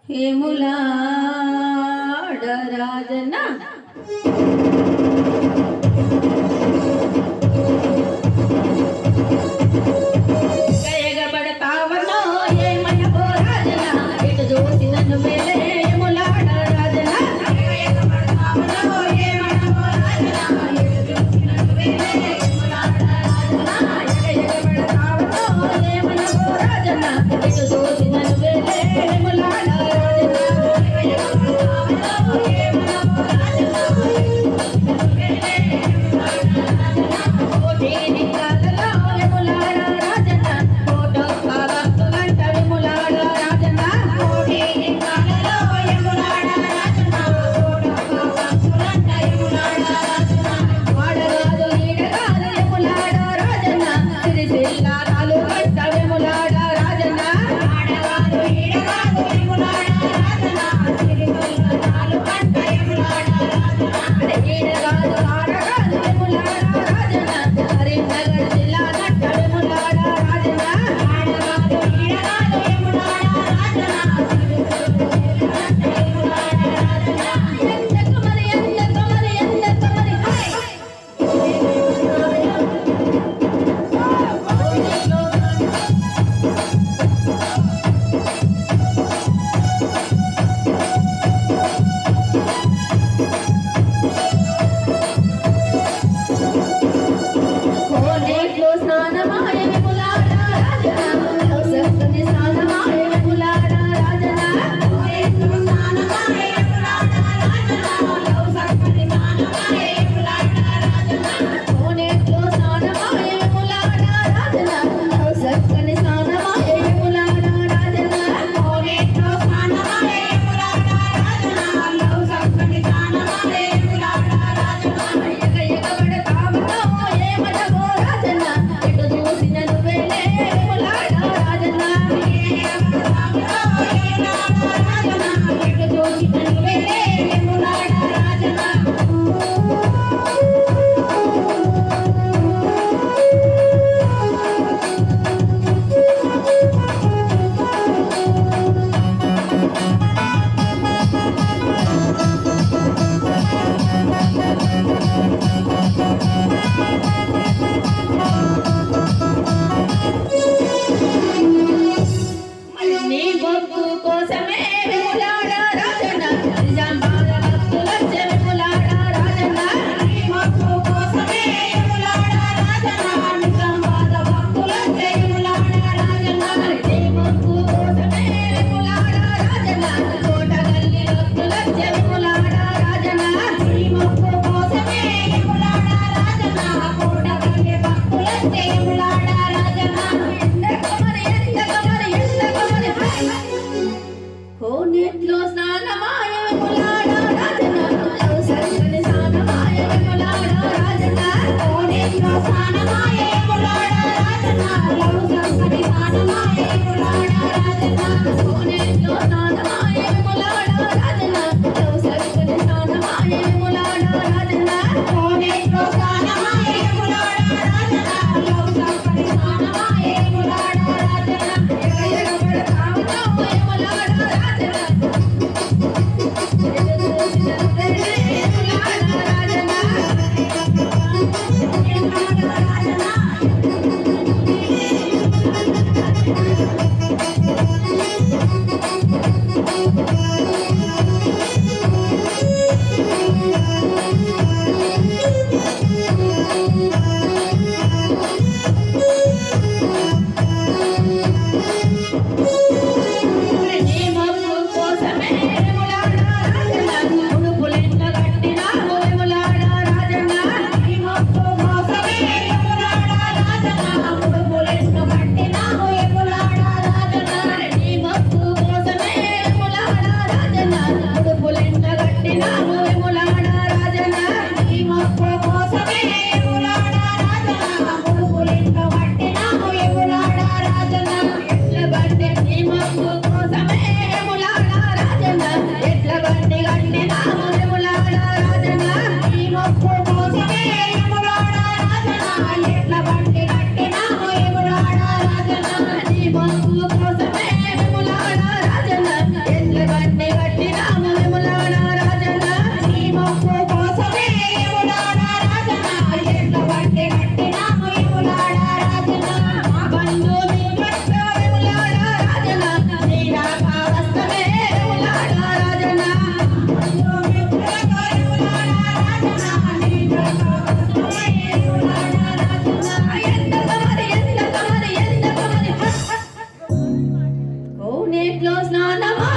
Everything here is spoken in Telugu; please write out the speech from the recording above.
हेमुलाड राजना గయగబడతావనో ఏమనవో రాజనా ఇటు చూసి నన్ను మేలే ములాడ రాజనా గయగబడతావనో ఏమనవో రాజనా ఇటు చూసి నన్ను మేలే ములాడ రాజనా గయగబడతావనో ఏమనవో రాజనా ఇటు చూసి నన్ను మేలే ములాడ రాజనా గయగబడతావనో ఏమనవో రాజనా ఇటు చూసి నన్ను మేలే ములాడ రాజనా కోటి నికాలలో ములాడ రాజనా కోటో భక్తులంట విములాడ రాజనా కోటి నికాలలో ములాడ రాజనా కోటో భక్తులంట విములాడ రాజనా వాడరాజు ఈడగాలు ములాడ రాజనా సిరిసిల్లారాలు గట్ట విములాడ రాజనా వాడరాజు ఈడగాలు ములాడ రాజనా సిరిసిల్లారాలు గట్ట విములాడ రాజనా ఈడగాలు ఆడగాలు విములాడ రాజనా కరీంనగర్ జిల్లా గట్ట విములాడ రాజనా ఆడగాలు ఈడగాలు విములాడ రాజనా సిరిసిల్లారాలు గట్ట విములాడ రాజనా ఎంత కమరి హై కోనేట్లో స్నానమాయ విములాడ రాజనా సక్కని స్నానమాయ విములాడ రాజనా కోనేట్లో స్నానమాయ విములాడ రాజనా సక్కని స్నానమాయ విములాడ రాజనా కోనేట్లో స్నానమాయ విములాడ రాజనా సక్కని స్నానమాయ విములాడ రాజనా కోనేట్లో స్నానమాయ విములాడ రాజనా సక్కని స్నానమాయ విములాడ రాజనా ఎగబడతావనో ఏమనవో రాజనా ఇటు చూసి నన్ను మేలే ములాడ రాజనా ఎగబడతావనో ఏమనవో రాజనా ఇటు చూసి నన్ను మేలే ములాడ రాజనా నీ బొగ్గు కోసమే విములాడ రాజనా నిజామాబాద్ భక్తులచ్చే విములాడ రాజనా నీ బొగ్గు కోసమే విములాడ రాజనా నిజామాబాద్ భక్తులచ్చే విములాడ రాజనా నీ బొగ్గు కోసమే విములాడ రాజనా కోటగల్లి భక్తులచ్చే విములాడ రాజనా నీ బొగ్గు కోసమే విములాడ రాజనా కోటగల్లి భక్తులచ్చే విములాడ రాజనా ఎంత కమరి హై స్నానమా